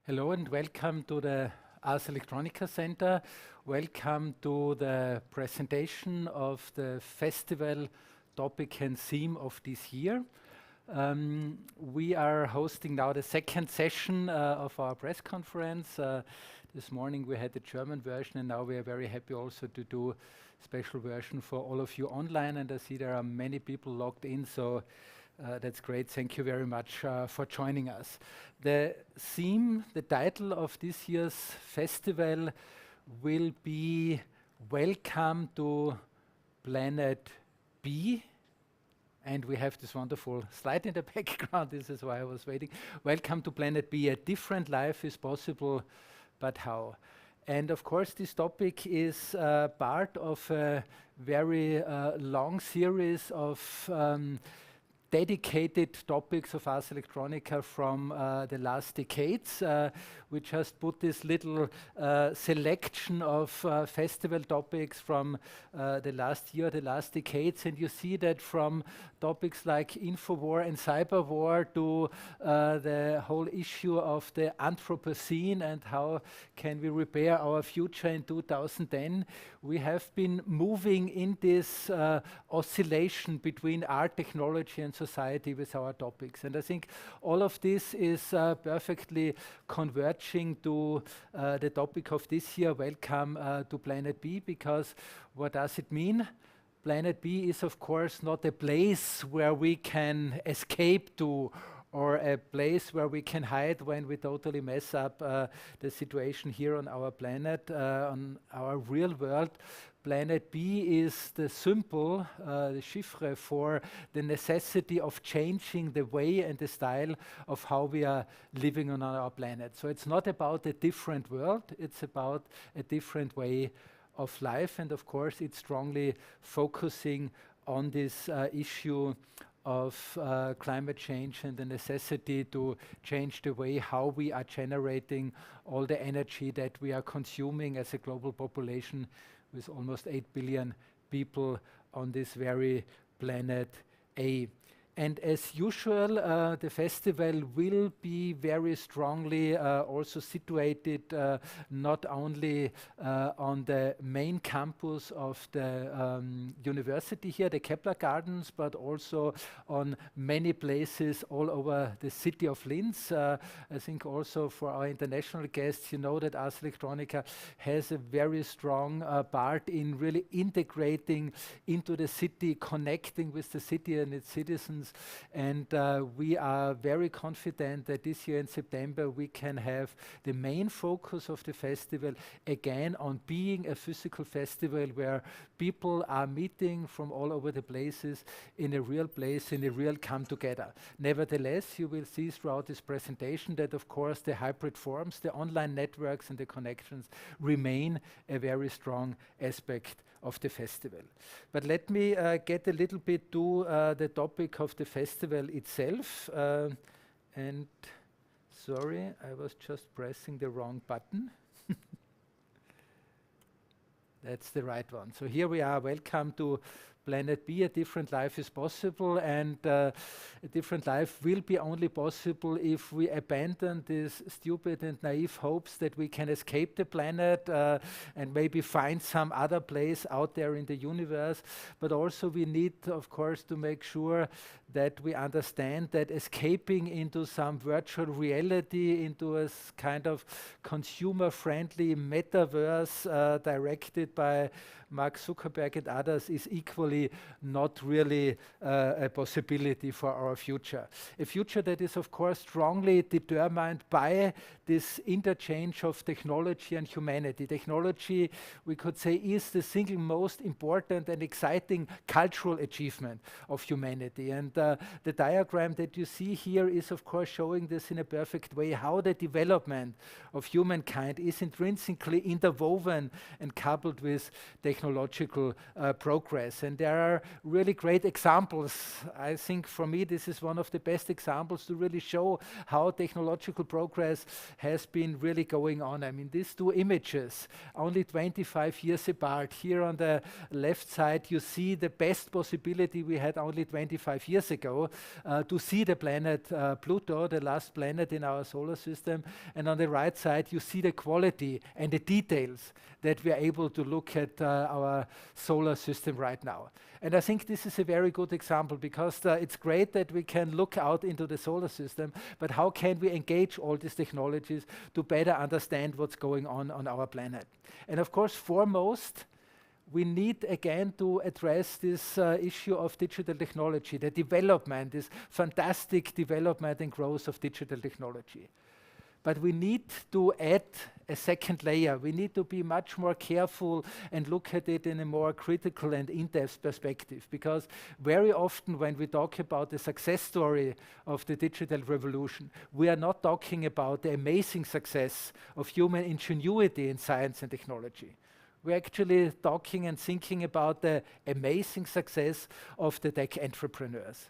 Hello and welcome to the Ars Electronica Center. Welcome to the presentation of the festival topic and theme of this year. We are hosting now the second session of our press conference. This morning we had the German version, and now we are very happy also to do a special version for all of you online, and I see there are many people logged in, so that's great. Thank you very much for joining us. The theme, the title of this year's festival will be Welcome to Planet B. And we have this wonderful slide in the background. This is why I was waiting. Welcome to Planet B. A different life is possible, but how? And of course, this topic is part of a very long series of dedicated topics of Ars Electronica from the last decades, which has put this little selection of festival topics from the last year, the last decades. And you see that from topics like Infowar and Cyber War to the whole issue of the Anthropocene and how can we repair our future in 2010, we have been moving in this oscillation between art, technology and society with our topics. And I think all of this is perfectly converging to the topic of this year, Welcome to Planet B, because what does it mean? Planet B is of course not a place where we can escape to or a place where we can hide when we totally mess up the situation here on our planet, on our real world. Planet B is the symbol, the chiffre for the necessity of changing the way and the style of how we are living on our planet. So it's not about a different world, it's about a different way of life. And of course, it's strongly focusing on this issue of climate change and the necessity to change the way how we are generating all the energy that we are consuming as a global population with almost 8 billion people on this very planet A. And as usual, the festival will be very strongly also situated not only on the main campus of the university here, the Kepler Gardens, but also on many places all over the city of Linz. I think also for our international guests, you know that Ars Electronica has a very strong part in really integrating into the city, connecting with the city and its citizens. And we are very confident that this year in September we can have the main focus of the festival again on being a physical festival where people are meeting from all over the places in a real place, in a real come together. Nevertheless, you will see throughout this presentation that of course the hybrid forms, the online networks and the connections remain a very strong aspect of the festival. But let me get a little bit to the topic of the festival itself. And sorry, I was just pressing the wrong button. That's the right one. So here we are. Welcome to Planet B. A different life is possible, and a different life will be only possible if we abandon these stupid and naive hopes that we can escape the planet and maybe find some other place out there in the universe. But also we need, of course, to make sure that we understand that escaping into some virtual reality, into a kind of consumer-friendly metaverse directed by Mark Zuckerberg and others is equally not really a possibility for our future. A future that is, of course, strongly determined by this interchange of technology and humanity. Technology, we could say, is the single most important and exciting cultural achievement of humanity. And the diagram that you see here is, of course, showing this in a perfect way, how the development of humankind is intrinsically interwoven and coupled with technological progress. And there are really great examples. I think for me this is one of the best examples to really show how technological progress has been really going on. I mean, these two images, only 25 years apart. Here on the left side you see the best possibility we had only 25 years ago to see the planet Pluto, the last planet in our solar system. And on the right side you see the quality and the details that we are able to look at our solar system right now. And I think this is a very good example, because it's great that we can look out into the solar system, but how can we engage all these technologies to better understand what's going on our planet? And of course, foremost, we need again to address this issue of digital technology, the development, this fantastic development and growth of digital technology. But we need to add a second layer. We need to be much more careful and look at it in a more critical and in-depth perspective, because very often when we talk about the success story of the digital revolution, we are not talking about the amazing success of human ingenuity in science and technology. We're actually talking and thinking about the amazing success of the tech entrepreneurs.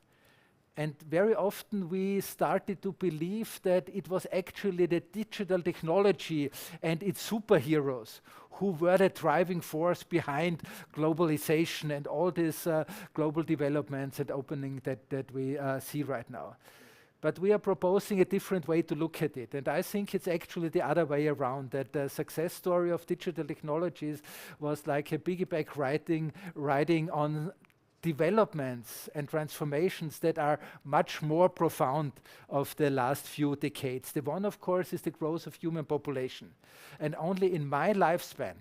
And very often we started to believe that it was actually the digital technology and its superheroes who were the driving force behind globalization and all these global developments and opening that we see right now. But we are proposing a different way to look at it. And I think it's actually the other way around, that the success story of digital technologies was like a piggyback riding on developments and transformations that are much more profound of the last few decades. The one, of course, is the growth of human population. And only in my lifespan,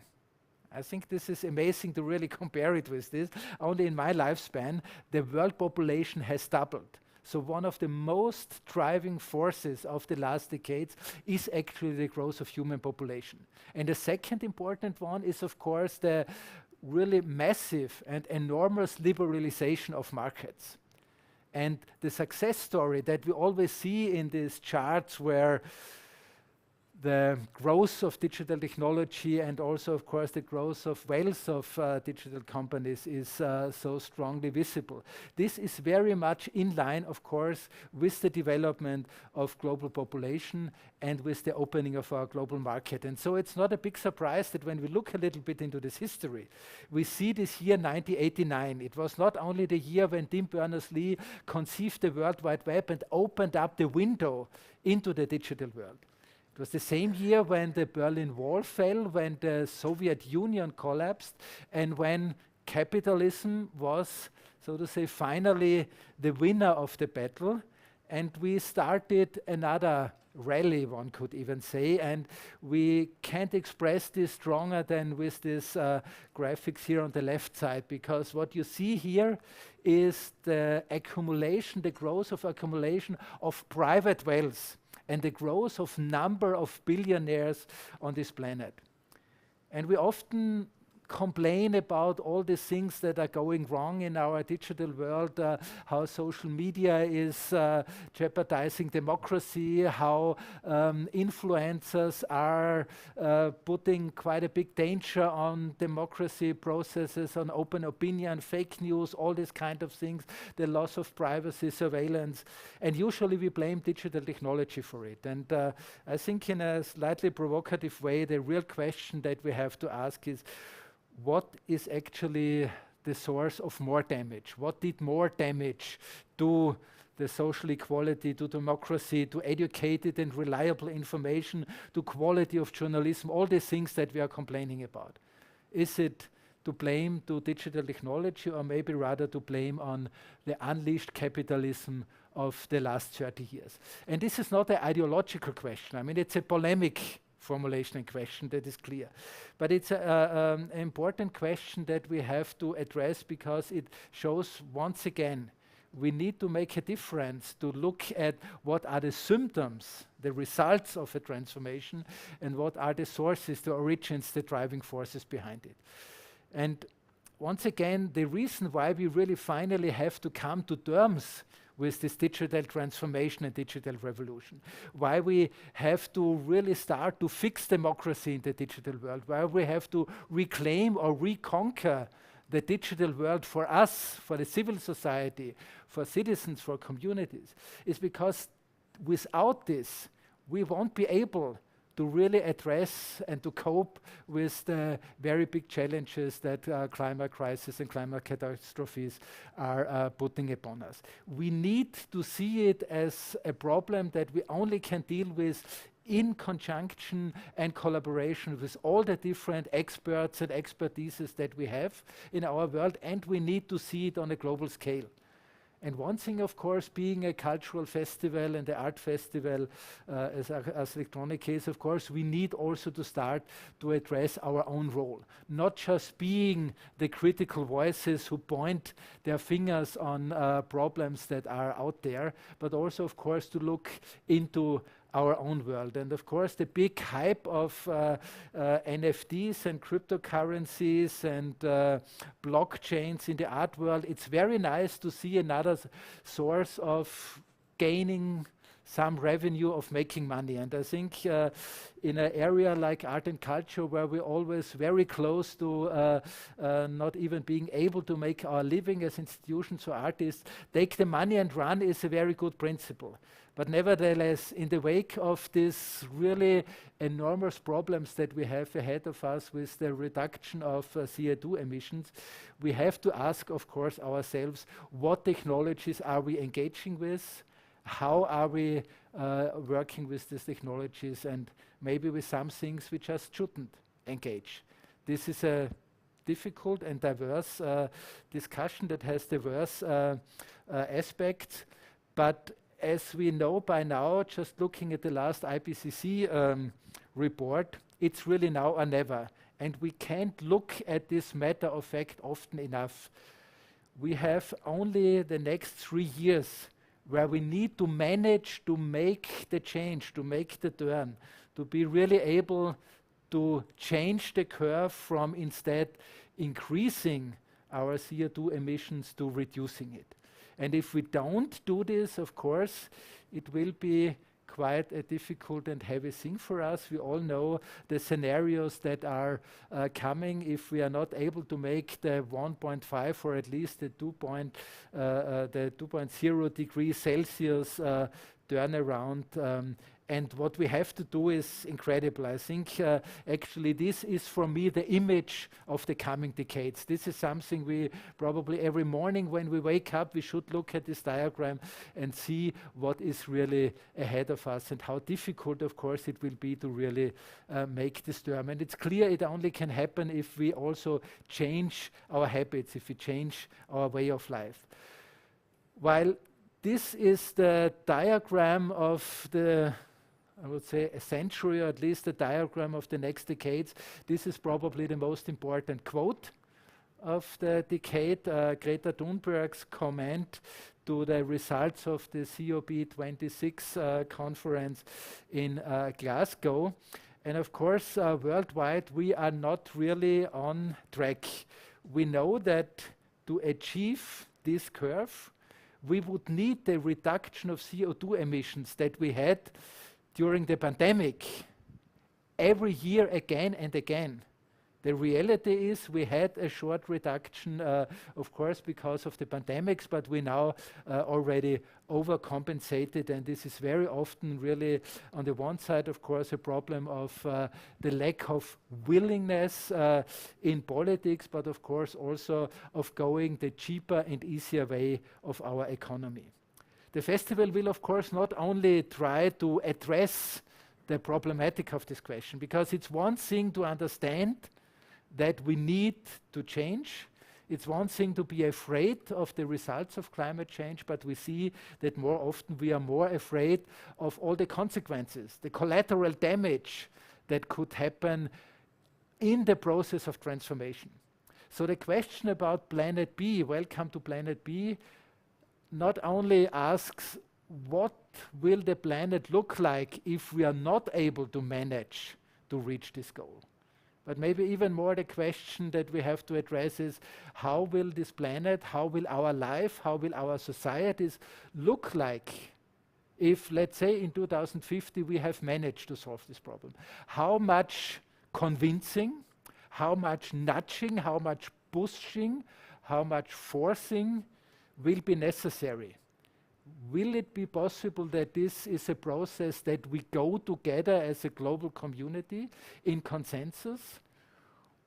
I think this is amazing to really compare it with this, only in my lifespan, the world population has doubled. So one of the most driving forces of the last decades is actually the growth of human population. And the second important one is, of course, the really massive and enormous liberalization of markets. And the success story that we always see in these charts, where the growth of digital technology and also, of course, the growth of wealth of digital companies is so strongly visible. This is very much in line, of course, with the development of global population and with the opening of our global market. And so it's not a big surprise that when we look a little bit into this history, we see this year 1989. It was not only the year when Tim Berners-Lee conceived the World Wide Web and opened up the window into the digital world. It was the same year when the Berlin Wall fell, when the Soviet Union collapsed, and when capitalism was, so to say, finally the winner of the battle. And we started another rally, one could even say, and we can't express this stronger than with this graphics here on the left side, because what you see here is the accumulation, the growth of accumulation of private wealth and the growth of number of billionaires on this planet. And we often complain about all the things that are going wrong in our digital world, how social media is jeopardizing democracy, how influencers are putting quite a big danger on democracy processes, on open opinion, fake news, all these kind of things, the loss of privacy, surveillance. And usually we blame digital technology for it. And I think in a slightly provocative way, the real question that we have to ask is, what is actually the source of more damage? What did more damage to the social equality, to democracy, to educated and reliable information, to quality of journalism, all these things that we are complaining about? Is it to blame to digital technology, or maybe rather to blame on the unleashed capitalism of the last 30 years? And this is not an ideological question. I mean, it's a polemic formulation and question, that is clear. But it's an important question that we have to address, because it shows once again we need to make a difference to look at what are the symptoms, the results of a transformation, and what are the sources, the origins, the driving forces behind it. And once again, the reason why we really finally have to come to terms with this digital transformation and digital revolution, why we have to really start to fix democracy in the digital world, why we have to reclaim or reconquer the digital world for us, for the civil society, for citizens, for communities, is because without this, we won't be able to really address and to cope with the very big challenges that climate crisis and climate catastrophes are putting upon us. We need to see it as a problem that we only can deal with in conjunction and collaboration with all the different experts and expertises that we have in our world, and we need to see it on a global scale. And one thing, of course, being a cultural festival and the art festival, as Ars Electronica is, of course, we need also to start to address our own role. Not just being the critical voices who point their fingers on problems that are out there, but also, of course, to look into our own world. And of course, the big hype of NFTs and cryptocurrencies and blockchains in the art world, it's very nice to see another source of gaining some revenue, of making money. And I think in an area like art and culture, where we're always very close to not even being able to make our living as institutions or artists, take the money and run is a very good principle. But nevertheless, in the wake of these really enormous problems that we have ahead of us with the reduction of CO2 emissions, we have to ask, of course, ourselves, what technologies are we engaging with? How are we working with these technologies? And maybe with some things we just shouldn't engage. This is a difficult and diverse discussion that has diverse aspects, but as we know by now, just looking at the last IPCC report, it's really now or never. And we can't look at this matter of fact often enough. We have only the next 3 years where we need to manage to make the change, to make the turn, to be really able to change the curve from instead increasing our CO2 emissions to reducing it. And if we don't do this, of course, it will be quite a difficult and heavy thing for us. We all know the scenarios that are coming if we are not able to make the 1.5 or at least the 2.0 degrees Celsius turnaround. And what we have to do is incredible. I think actually this is for me the image of the coming decades. This is something we probably every morning when we wake up, we should look at this diagram and see what is really ahead of us and how difficult, of course, it will be to really make this turn. And it's clear it only can happen if we also change our habits, if we change our way of life. While this is the diagram of the, I would say, a century, or at least a diagram of the next decades, this is probably the most important quote of the decade. Greta Thunberg's comment to the results of the COP26 conference in Glasgow. And of course, worldwide, we are not really on track. We know that to achieve this curve, we would need the reduction of CO2 emissions that we had during the pandemic every year again and again. The reality is we had a short reduction, of course, because of the pandemics, but we now already overcompensated, and this is very often really, on the one side, of course, a problem of the lack of willingness in politics, but of course also of going the cheaper and easier way of our economy. The festival will, of course, not only try to address the problematic of this question, because it's one thing to understand that we need to change. It's one thing to be afraid of the results of climate change, but we see that more often we are more afraid of all the consequences, the collateral damage that could happen in the process of transformation. So the question about Planet B, welcome to Planet B, not only asks what will the planet look like if we are not able to manage to reach this goal, but maybe even more the question that we have to address is how will this planet, how will our life, how will our societies look like if, let's say, in 2050 we have managed to solve this problem? How much convincing, how much nudging, how much pushing, how much forcing will be necessary? Will it be possible that this is a process that we go together as a global community in consensus?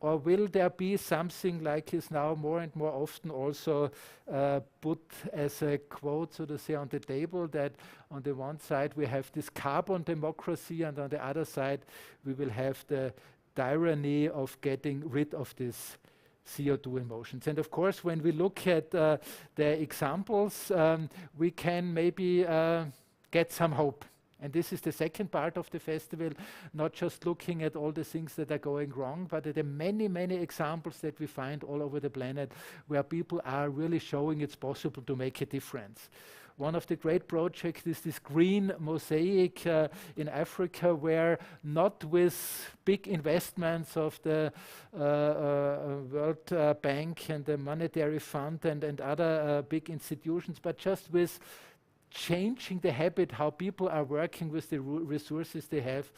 Or will there be something like is now more and more often also put as a quote, so to say, on the table, that on the one side we have this carbon democracy, and on the other side we will have the tyranny of getting rid of this CO2 emissions. And of course, when we look at the examples, we can maybe get some hope. And this is the second part of the festival, not just looking at all the things that are going wrong, but at the many, many examples that we find all over the planet where people are really showing it's possible to make a difference. One of the great projects is this green mosaic in Africa, where not with big investments of the World Bank and the Monetary Fund and other big institutions, but just with changing the habit how people are working with the resources they have,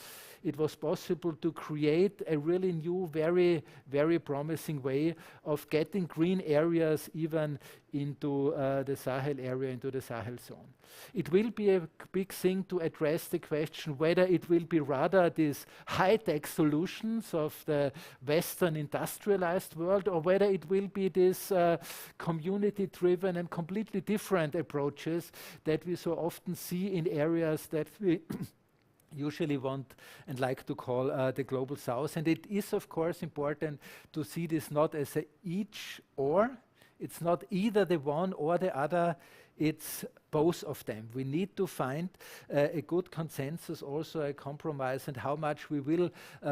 it was possible to create a really new, very, very promising way of getting green areas even into the Sahel area, into the Sahel zone. It will be a big thing to address the question whether it will be rather these high-tech solutions of the Western industrialized world, or whether it will be this community-driven and completely different approaches that we so often see in areas that we usually want and like to call the global south. And it is of course important to see this not as a each or. It's not either the one or the other, it's both of them. We need to find a good consensus, also a compromise, and how much we will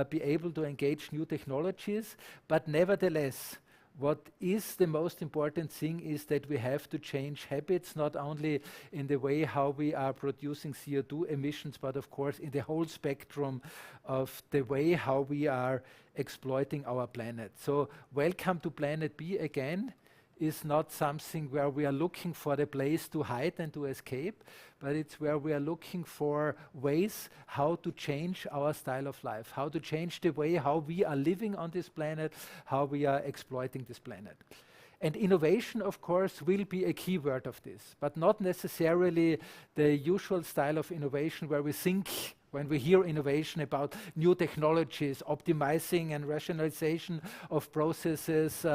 be able to engage new technologies. But nevertheless, what is the most important thing is that we have to change habits, not only in the way how we are producing CO2 emissions, but of course in the whole spectrum of the way how we are exploiting our planet. So welcome to Planet B again is not something where we are looking for the place to hide and to escape, but it's where we are looking for ways how to change our style of life, how to change the way how we are living on this planet, how we are exploiting this planet. And innovation, of course, will be a key word of this, but not necessarily the usual style of innovation where we think, when we hear innovation, about new technologies, optimizing and rationalization of processes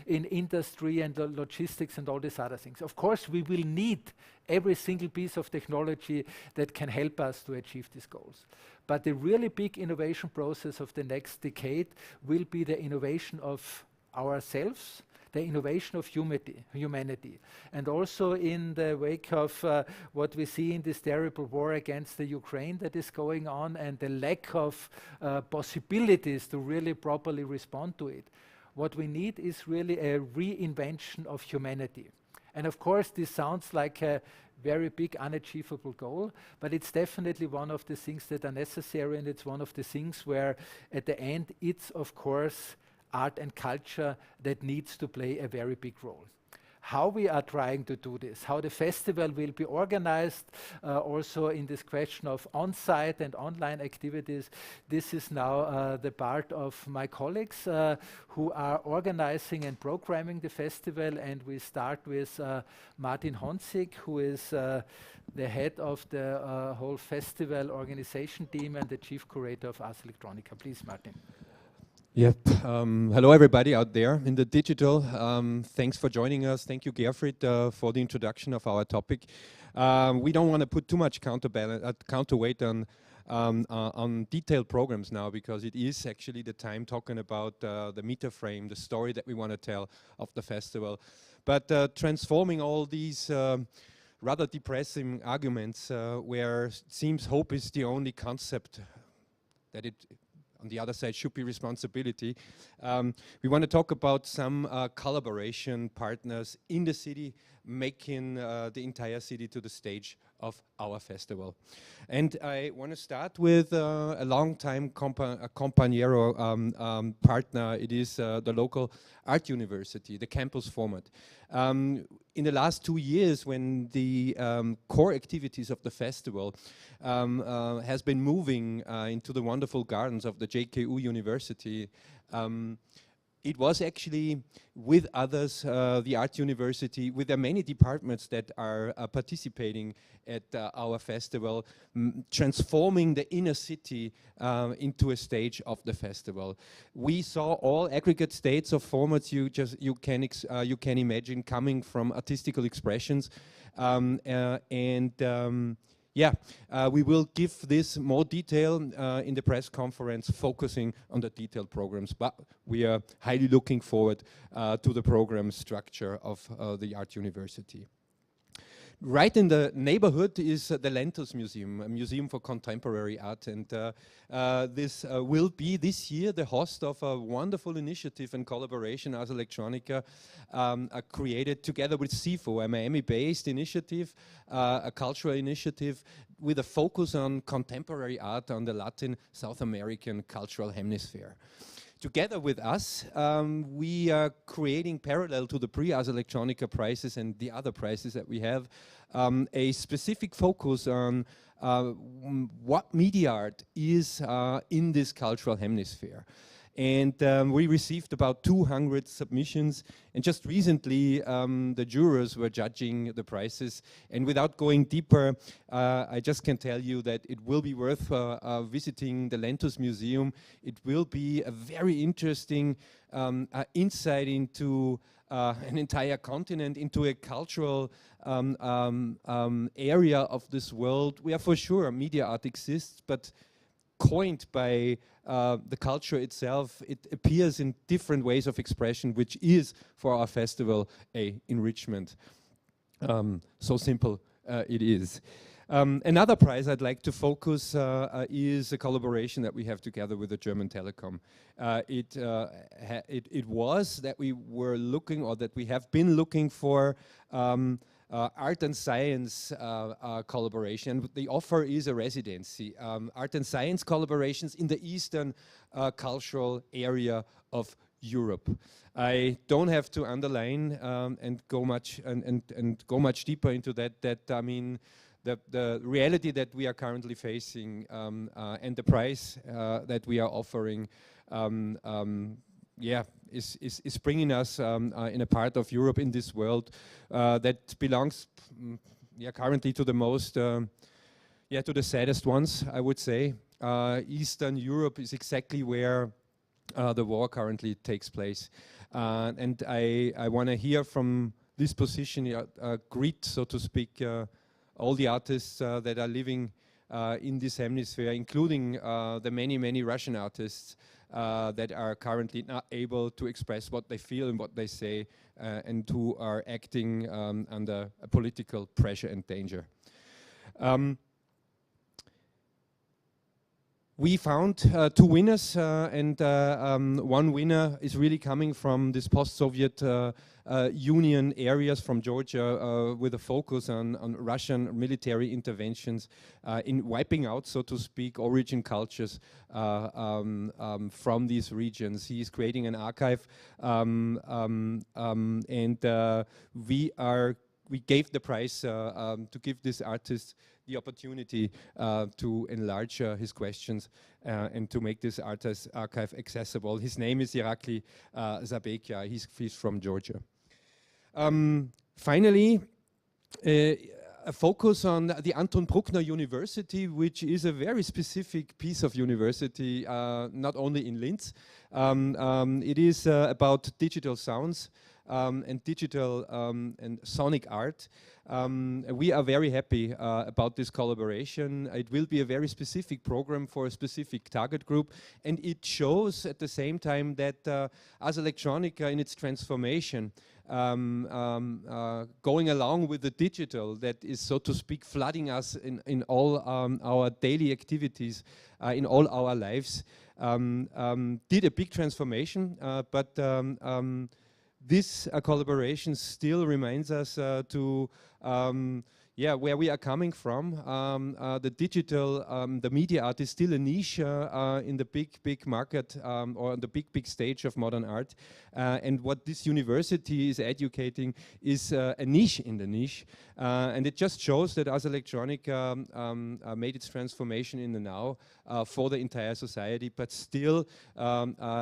in industry and logistics and all these other things. Of course, we will need every single piece of technology that can help us to achieve these goals. But the really big innovation process of the next decade will be the innovation of ourselves, the innovation of humanity. And also in the wake of what we see in this terrible war against the Ukraine that is going on, and the lack of possibilities to really properly respond to it, what we need is really a reinvention of humanity. And of course, this sounds like a very big unachievable goal, but it's definitely one of the things that are necessary, and it's one of the things where at the end it's of course art and culture that needs to play a very big role. How we are trying to do this, how the festival will be organized, also in this question of on-site and online activities, this is now the part of my colleagues who are organizing and programming the festival. And we start with Martin Honzig, who is the head of the whole festival organization team and the chief curator of Ars Electronica. Please, Martin. Yep. Hello, everybody out there in the digital. Thanks for joining us. Thank you, Gerfried, for the introduction of our topic. We don't want to put too much counterweight on detailed programs now, because it is actually the time talking about the meta frame, the story that we want to tell of the festival. But transforming all these rather depressing arguments where it seems hope is the only concept that it on the other side should be responsibility. We want to talk about some collaboration partners in the city, making the entire city to the stage of our festival. And I want to start with a long-time compañero partner. It is the local art university, the campus format. In the last 2 years, when the core activities of the festival has been moving into the wonderful gardens of the JKU University, it was actually with others, the Art University, with the many departments that are participating at our festival, transforming the inner city into a stage of the festival. We saw all aggregate states of formats you can imagine coming from artistical expressions, we will give this more detail in the press conference, focusing on the detailed programs. But we are highly looking forward to the program structure of the Art University. Right in the neighborhood is the Lentos Museum, a museum for contemporary art, and this will be this year the host of a wonderful initiative and collaboration Ars Electronica created together with CIFO, a Miami-based initiative, a cultural initiative with a focus on contemporary art on the Latin South American cultural hemisphere. Together with us, we are creating, parallel to the pre-Ars Electronica prizes and the other prizes that we have, a specific focus on what media art is in this cultural hemisphere. And we received about 200 submissions, and just recently the jurors were judging the prizes. And without going deeper, I just can tell you that it will be worth visiting the Lentos Museum. It will be a very interesting insight into an entire continent, into a cultural area of this world where for sure media art exists, but coined by the culture itself. It appears in different ways of expression, which is for our festival a enrichment. So simple it is. Another prize I'd like to focus is a collaboration that we have together with the German Telekom. It was that we were looking, or that we have been looking for art and science collaboration. The offer is a residency. Art and science collaborations in the eastern cultural area of Europe. I don't have to underline and go much deeper into that. I mean, the reality that we are currently facing and the price that we are offering is bringing us in a part of Europe, in this world that belongs currently to the most to the saddest ones, I would say. Eastern Europe is exactly where the war currently takes place, and I want to hear from this position, greet, so to speak, all the artists that are living in this hemisphere, including the many Russian artists that are currently not able to express what they feel and what they say, and who are acting under a political pressure and danger. We found two winners, and one winner is really coming from this post-Soviet Union areas, from Georgia, with a focus on Russian military interventions in wiping out, so to speak, origin cultures from these regions. He is creating an archive, and we gave the prize to give this artist the opportunity to enlarge his questions and to make this archive accessible. His name is Irakli Zabekia. He's from Georgia. Finally, a focus on the Anton Bruckner University, which is a very specific piece of university, not only in Linz. It is about digital sounds and digital and sonic art. We are very happy about this collaboration. It will be a very specific program for a specific target group, and it shows at the same time that Ars Electronica, in its transformation, going along with the digital that is, so to speak, flooding us in all our daily activities, in all our lives, did a big transformation, but this collaboration still reminds us to yeah, where we are coming from. The digital, the media art is still a niche in the big market or on the big stage of modern art. And what this university is educating is a niche in the niche. And it just shows that Ars Electronica made its transformation in the now for the entire society, but still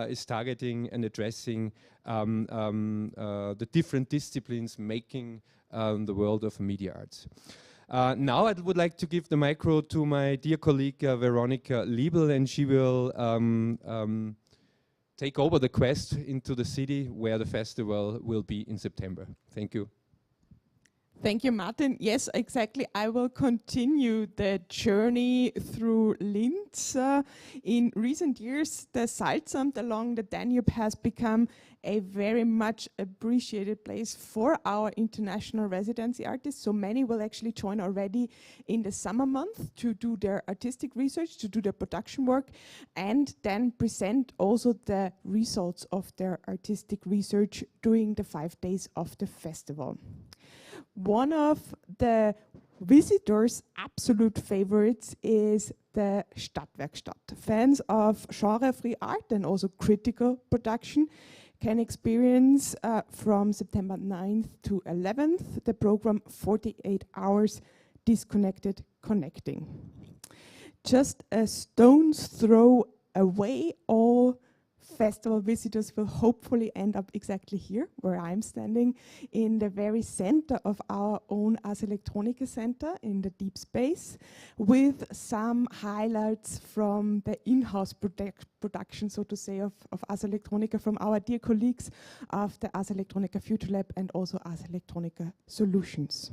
is targeting and addressing the different disciplines making the world of media arts. Now I would like to give the micro to my dear colleague Veronika Liebel, and she will take over the quest into the city where the festival will be in September. Thank you. Thank you, Martin. Yes, exactly. I will continue the journey through Linz. In recent years, the Salzamt along the Danube has become a very much appreciated place for our international residency artists. So many will actually join already in the summer month to do their artistic research, to do their production work, and then present also the results of their artistic research during the 5 days of the festival. One of the visitors' absolute favorites is the Stadtwerkstatt. Fans of genre-free art and also critical production can experience from September 9th to 11th the program 48 Hours Disconnected Connecting. Just a stone's throw away, all festival visitors will hopefully end up exactly here, where I'm standing, in the very center of our own Ars Electronica Center in the deep space, with some highlights from the in-house production, so to say, of Ars Electronica from our dear colleagues of the Ars Electronica Future Lab and also Ars Electronica Solutions.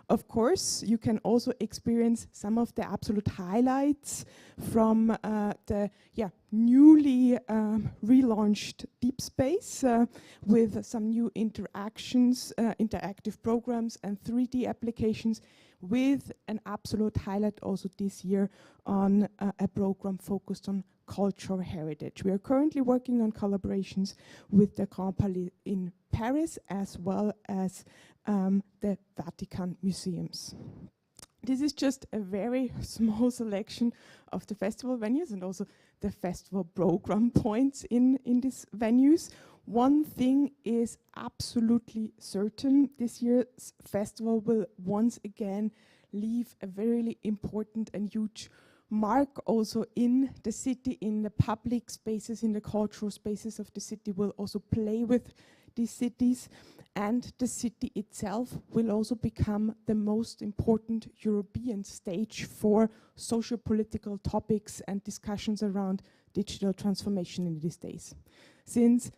Of course, you can also experience some of the absolute highlights from the newly relaunched Deep Space with some new interactions, interactive programs and 3D applications, with an absolute highlight also this year on a program focused on cultural heritage. We are currently working on collaborations with the Grand Palais in Paris as well as the Vatican museums. This is just a very small selection of the festival venues and also the festival program points in these venues. One thing is absolutely certain: this year's festival will once again leave a very important and huge mark also in the city, in the public spaces, in the cultural spaces of the city. Will also play with these cities, and the city itself will also become the most important European stage for socio-political topics and discussions around digital transformation in these days. Since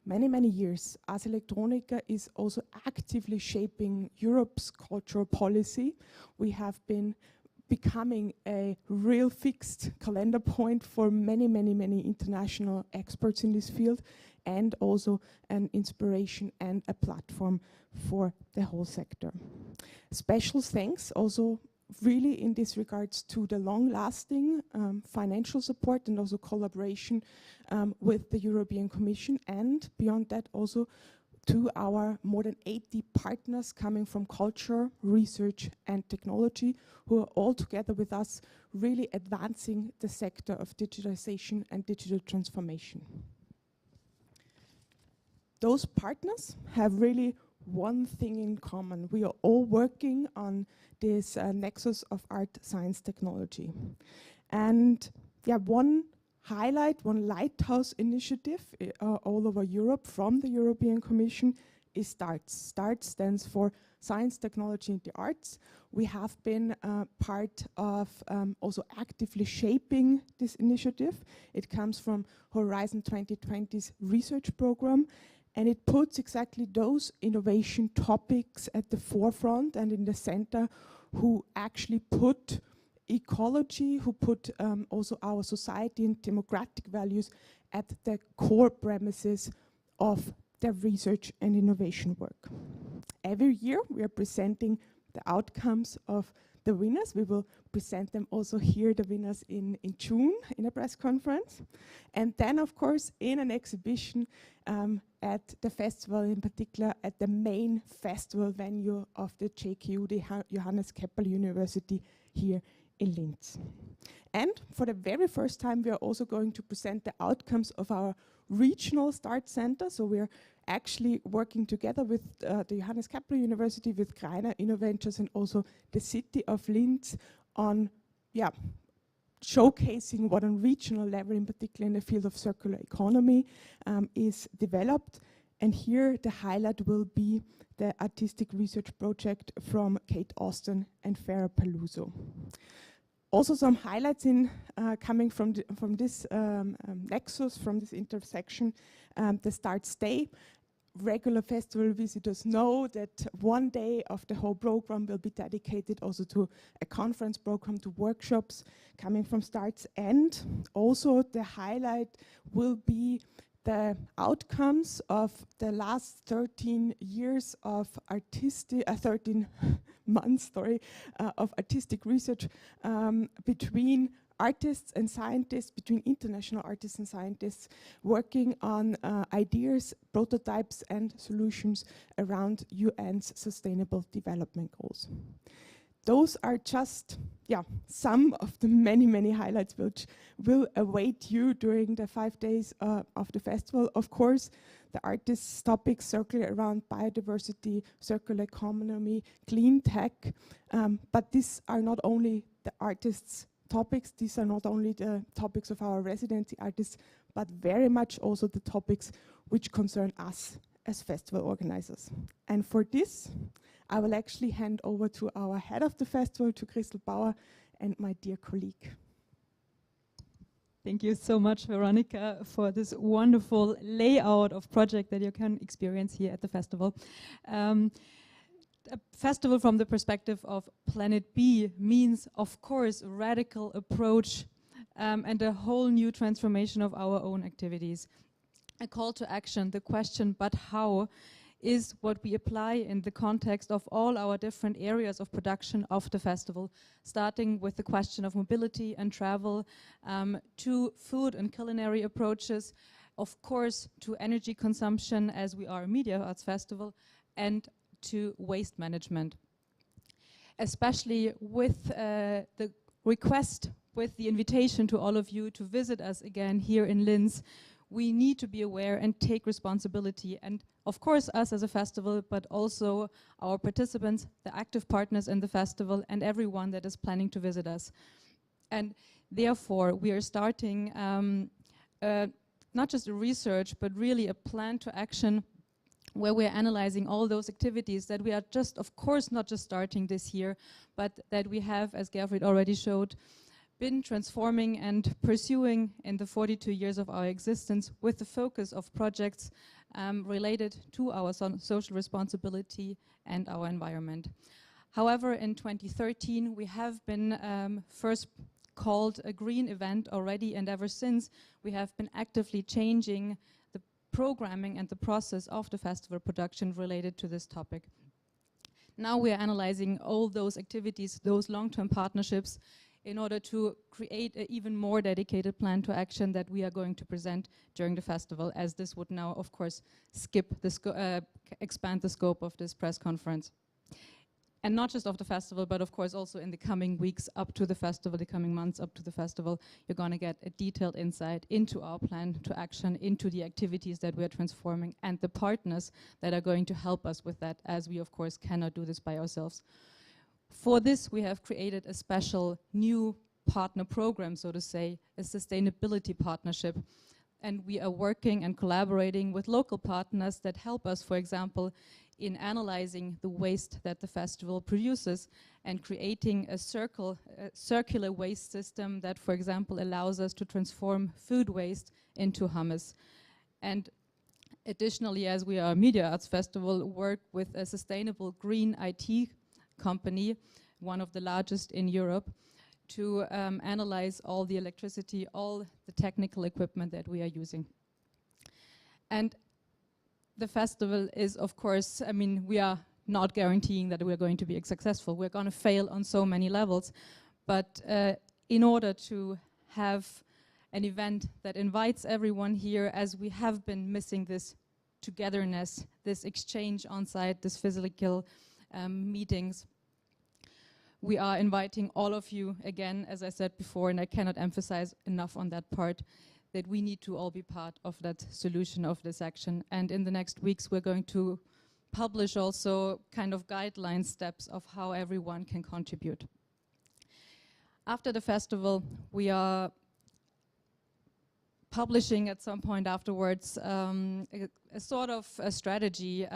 many years, Ars Electronica is also actively shaping Europe's cultural policy. We have been becoming a real fixed calendar point for many international experts in this field, and also an inspiration and a platform for the whole sector. Special thanks also really in this regards to the long-lasting financial support and also collaboration with the European Commission, and beyond that also to our more than 80 partners coming from culture, research and technology, who are all together with us really advancing the sector of digitalization and digital transformation. Those partners have really one thing in common. We are all working on this nexus of art, science, technology. And one highlight, one lighthouse initiative all over Europe from the European Commission is START. START stands for Science, Technology and the Arts. We have been part of also actively shaping this initiative. It comes from Horizon 2020's research program, and it puts exactly those innovation topics at the forefront and in the center, who actually put ecology, who put also our society and democratic values at the core premises of their research and innovation work. Every year we are presenting the outcomes of the winners. We will present them also here, the winners in June in a press conference. And then of course in an exhibition at the festival, in particular at the main festival venue of the JKU, the Johannes Kepler University here in Linz. And for the very first time, we are also going to present the outcomes of our regional START Center. So we're actually working together with the Johannes Kepler University, with Greiner Innoventures, and also the city of Linz on showcasing what on regional level, in particular in the field of circular economy, is developed. And here the highlight will be the artistic research project from Kate Austin and Farah Peluso. Also some highlights in coming from this nexus, from this intersection, the START Stay. Regular festival visitors know that one day of the whole program will be dedicated also to a conference program, to workshops coming from START's end. Also, the highlight will be the outcomes of the last 13 years of 13 months, of artistic research between artists and scientists, between international artists and scientists, working on ideas, prototypes, and solutions around UN's Sustainable Development Goals. Those are just some of the many highlights which will await you during the 5 days of the festival. Of course, the artists' topics circle around biodiversity, circular economy, clean tech, but these are not only the artists' topics, these are not only the topics of our residency artists, but very much also the topics which concern us as festival organizers. And for this, I will actually hand over to our head of the festival, to Christel Bauer, and my dear colleague. Thank you so much, Veronica, for this wonderful layout of project that you can experience here at the festival. A festival from the perspective of Planet B means, of course, a radical approach and a whole new transformation of our own activities. A call to action, the question, but how, is what we apply in the context of all our different areas of production of the festival, starting with the question of mobility and travel, to food and culinary approaches, of course, to energy consumption, as we are a media arts festival, and to waste management. Especially with the request, with the invitation to all of you to visit us again here in Linz, we need to be aware and take responsibility. And of course, us as a festival, but also our participants, the active partners in the festival, and everyone that is planning to visit us. And therefore, we are starting not just a research, but really a plan to action where we're analyzing all those activities that we are just, of course, not just starting this year, but that we have, as Gerfried already showed, been transforming and pursuing in the 42 years of our existence, with the focus of projects related to our social responsibility and our environment. However, in 2013, we have been first called a green event already, and ever since we have been actively changing the programming and the process of the festival production related to this topic. Now we are analyzing all those activities, those long-term partnerships, in order to create an even more dedicated plan to action that we are going to present during the festival, as this would now, of course, expand the scope of this press conference. And not just of the festival, but of course also in the coming weeks up to the festival, the coming months up to the festival, you're going to get a detailed insight into our plan to action, into the activities that we are transforming, and the partners that are going to help us with that, as we of course cannot do this by ourselves. For this, we have created a special new partner program, so to say, a sustainability partnership. And we are working and collaborating with local partners that help us, for example, in analyzing the waste that the festival produces and creating a circular waste system that, for example, allows us to transform food waste into hummus. And additionally, as we are a media arts festival, work with a sustainable green IT company, one of the largest in Europe, to analyze all the electricity, all the technical equipment that we are using. And the festival is, of course, I mean, we are not guaranteeing that we're going to be successful. We're going to fail on so many levels. But in order to have an event that invites everyone here, as we have been missing this togetherness, this exchange on site, this physical meetings. We are inviting all of you again, as I said before, and I cannot emphasize enough on that part, that we need to all be part of that solution, of this action. And in the next weeks, we're going to publish also kind of guideline steps of how everyone can contribute. After the festival, we are publishing at some point afterwards a sort of a strategy,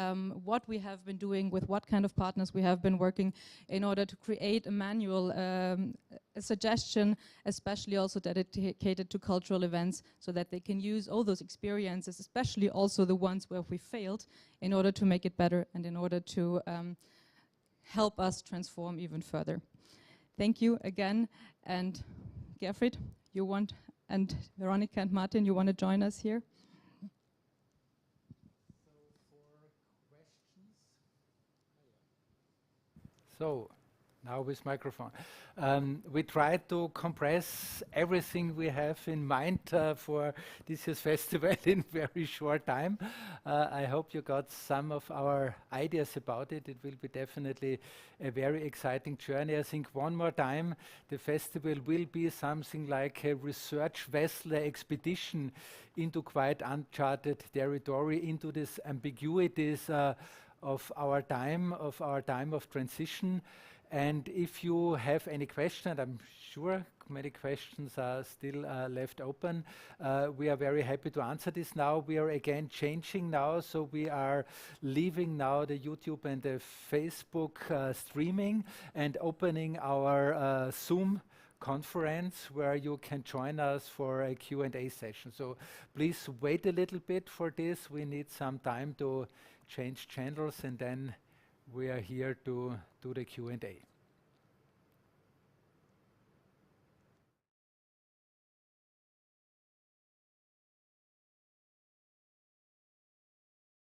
what we have been doing, with what kind of partners we have been working, in order to create a manual, a suggestion, especially also dedicated to cultural events, so that they can use all those experiences, especially also the ones where we failed, in order to make it better and in order to help us transform even further. Thank you again, and Gerfried, you want, and Veronica and Martin, you want to join us here? So, now with microphone. We try to compress everything we have in mind for this year's festival in very short time. I hope you got some of our ideas about it. It will be definitely a very exciting journey. I think one more time, the festival will be something like a research vessel expedition into quite uncharted territory, into these ambiguities of our time of transition. And if you have any question, and I'm sure many questions are still left open, we are very happy to answer this now. We are again changing now, so we are leaving now the YouTube and the Facebook streaming and opening our Zoom conference where you can join us for a Q&A session. So please wait a little bit for this. We need some time to change channels, and then we are here to do the Q&A.